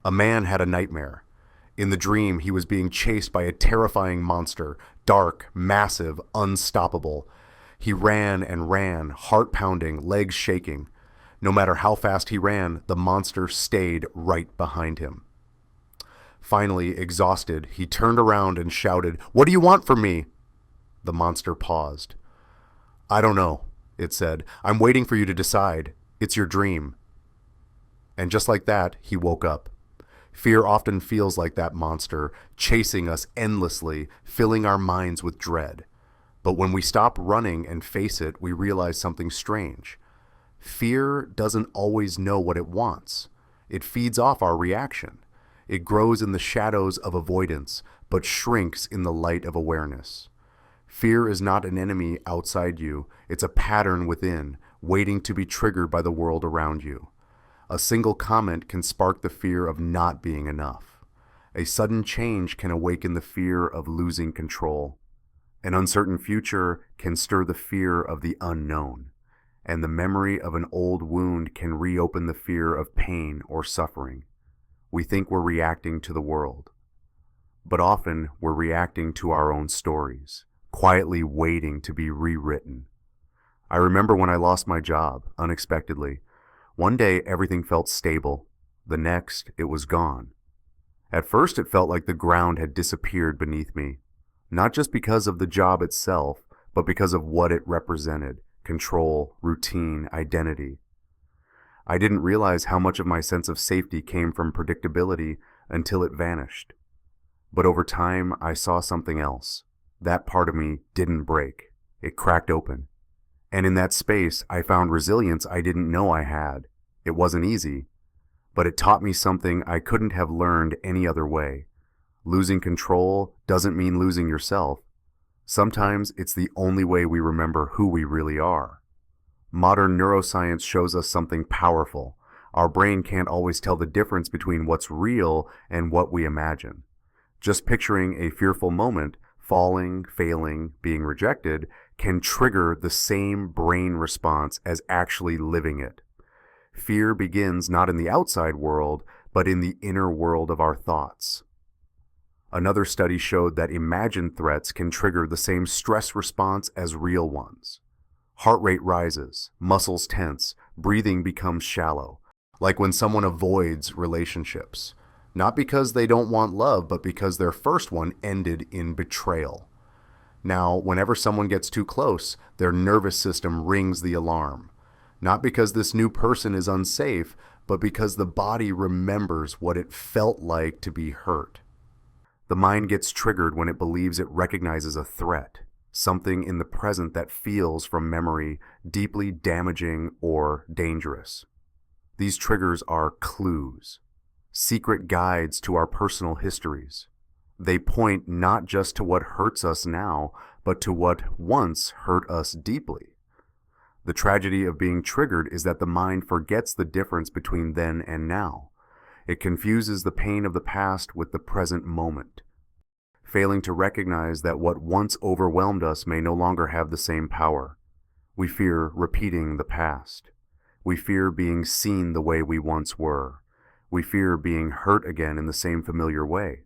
A man had a nightmare. In the dream, he was being chased by a terrifying monster, dark, massive, unstoppable. He ran and ran, heart pounding, legs shaking. No matter how fast he ran, the monster stayed right behind him. Finally, exhausted, he turned around and shouted, "What do you want from me?" The monster paused. "I don't know," it said. "I'm waiting for you to decide. It's your dream." And just like that, he woke up. Fear often feels like that monster, chasing us endlessly, filling our minds with dread. But when we stop running and face it, we realize something strange. Fear doesn't always know what it wants. It feeds off our reaction. It grows in the shadows of avoidance, but shrinks in the light of awareness. Fear is not an enemy outside you. It's a pattern within, waiting to be triggered by the world around you. A single comment can spark the fear of not being enough. A sudden change can awaken the fear of losing control. An uncertain future can stir the fear of the unknown. And the memory of an old wound can reopen the fear of pain or suffering. We think we're reacting to the world. But often we're reacting to our own stories, quietly waiting to be rewritten. I remember when I lost my job, unexpectedly. One day everything felt stable. The next, it was gone. At first it felt like the ground had disappeared beneath me. Not just because of the job itself, but because of what it represented: control, routine, identity. I didn't realize how much of my sense of safety came from predictability until it vanished. But over time, I saw something else. That part of me didn't break. It cracked open. And in that space, I found resilience I didn't know I had. It wasn't easy, but it taught me something I couldn't have learned any other way. Losing control doesn't mean losing yourself. Sometimes it's the only way we remember who we really are. Modern neuroscience shows us something powerful. Our brain can't always tell the difference between what's real and what we imagine. Just picturing a fearful moment, falling, failing, being rejected, can trigger the same brain response as actually living it. Fear begins not in the outside world, but in the inner world of our thoughts. Another study showed that imagined threats can trigger the same stress response as real ones. Heart rate rises, muscles tense, breathing becomes shallow, like when someone avoids relationships. Not because they don't want love, but because their first one ended in betrayal. Now, whenever someone gets too close, their nervous system rings the alarm. Not because this new person is unsafe, but because the body remembers what it felt like to be hurt. The mind gets triggered when it believes it recognizes a threat, something in the present that feels from memory deeply damaging or dangerous. These triggers are clues, secret guides to our personal histories. They point not just to what hurts us now, but to what once hurt us deeply. The tragedy of being triggered is that the mind forgets the difference between then and now. It confuses the pain of the past with the present moment, failing to recognize that what once overwhelmed us may no longer have the same power. We fear repeating the past. We fear being seen the way we once were. We fear being hurt again in the same familiar way.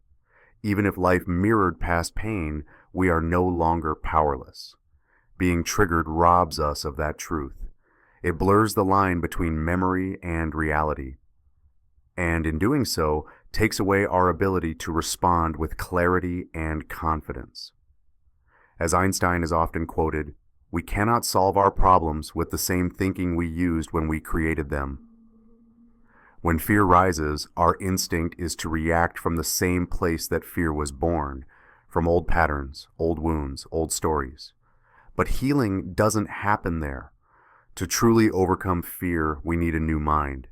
Even if life mirrored past pain, we are no longer powerless. Being triggered robs us of that truth. It blurs the line between memory and reality, and in doing so, takes away our ability to respond with clarity and confidence. As Einstein is often quoted, "We cannot solve our problems with the same thinking we used when we created them." When fear rises, our instinct is to react from the same place that fear was born, from old patterns, old wounds, old stories. But healing doesn't happen there. To truly overcome fear, we need a new mind.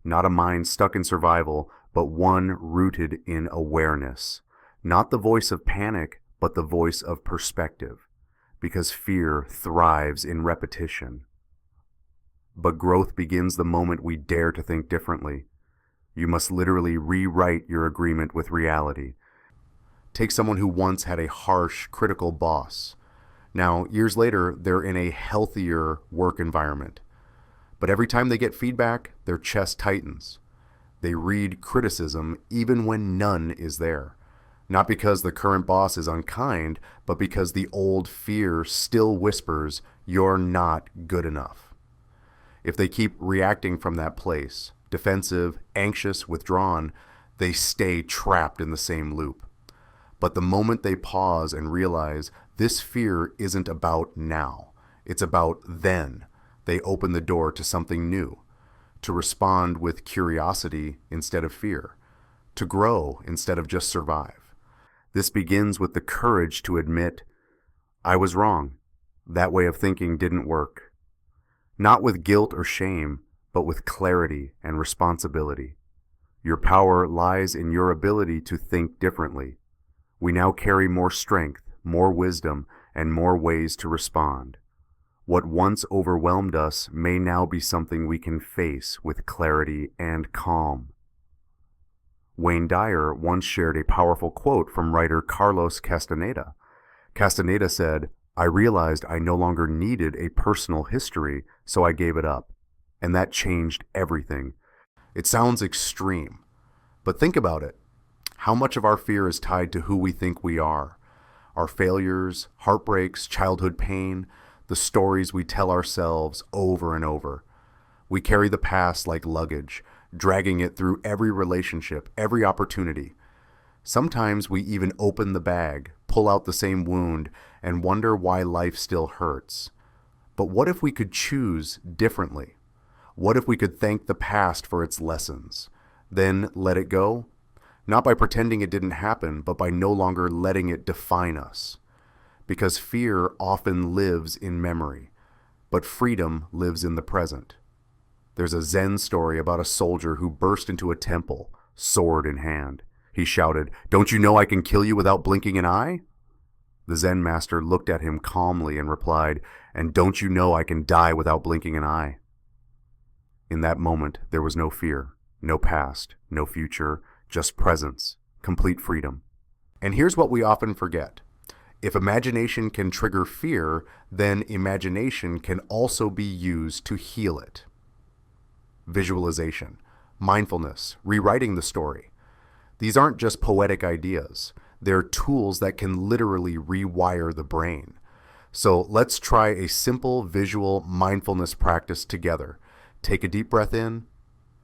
Not a mind stuck in survival, but one rooted in awareness. Not the voice of panic, but the voice of perspective. Because fear thrives in repetition. But growth begins the moment we dare to think differently. You must literally rewrite your agreement with reality. Take someone who once had a harsh, critical boss. Now, years later, they're in a healthier work environment. But every time they get feedback, their chest tightens. They read criticism even when none is there. Not because the current boss is unkind, but because the old fear still whispers, "You're not good enough." If they keep reacting from that place, defensive, anxious, withdrawn, they stay trapped in the same loop. But the moment they pause and realize this fear isn't about now, it's about then, they open the door to something new, to respond with curiosity instead of fear, to grow instead of just survive. This begins with the courage to admit, I was wrong. That way of thinking didn't work. Not with guilt or shame, but with clarity and responsibility. Your power lies in your ability to think differently. We now carry more strength, more wisdom, and more ways to respond. What once overwhelmed us may now be something we can face with clarity and calm. Wayne Dyer once shared a powerful quote from writer Carlos Castaneda. Castaneda said, "I realized I no longer needed a personal history, so I gave it up. And that changed everything." It sounds extreme, but think about it. How much of our fear is tied to who we think we are? Our failures, heartbreaks, childhood pain, the stories we tell ourselves over and over. We carry the past like luggage, dragging it through every relationship, every opportunity. Sometimes we even open the bag, pull out the same wound, and wonder why life still hurts. But what if we could choose differently? What if we could thank the past for its lessons, then let it go? Not by pretending it didn't happen, but by no longer letting it define us. Because fear often lives in memory, but freedom lives in the present. There's a Zen story about a soldier who burst into a temple, sword in hand. He shouted, "Don't you know I can kill you without blinking an eye?" The Zen master looked at him calmly and replied, "And don't you know I can die without blinking an eye?" In that moment, there was no fear, no past, no future, just presence, complete freedom. And here's what we often forget. If imagination can trigger fear, then imagination can also be used to heal it. Visualization, mindfulness, rewriting the story. These aren't just poetic ideas. They're tools that can literally rewire the brain. So let's try a simple visual mindfulness practice together. Take a deep breath in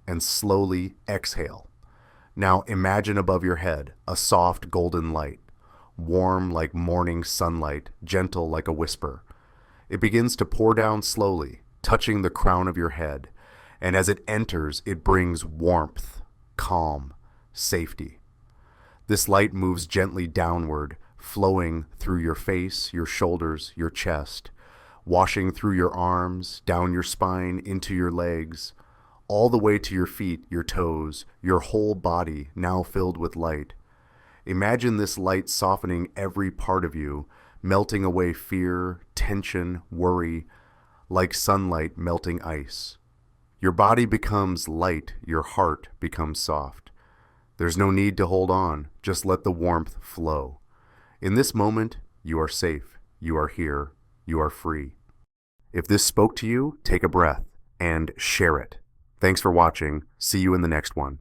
and slowly exhale. Now imagine above your head a soft golden light, warm like morning sunlight, gentle like a whisper. It begins to pour down slowly, touching the crown of your head, and as it enters, it brings warmth, calm, safety. This light moves gently downward, flowing through your face, your shoulders, your chest, washing through your arms, down your spine, into your legs, all the way to your feet, your toes, your whole body now filled with light. Imagine this light softening every part of you, melting away fear, tension, worry, like sunlight melting ice. Your body becomes light, your heart becomes soft. There's no need to hold on, just let the warmth flow. In this moment, you are safe, you are here, you are free. If this spoke to you, take a breath and share it. Thanks for watching. See you in the next one.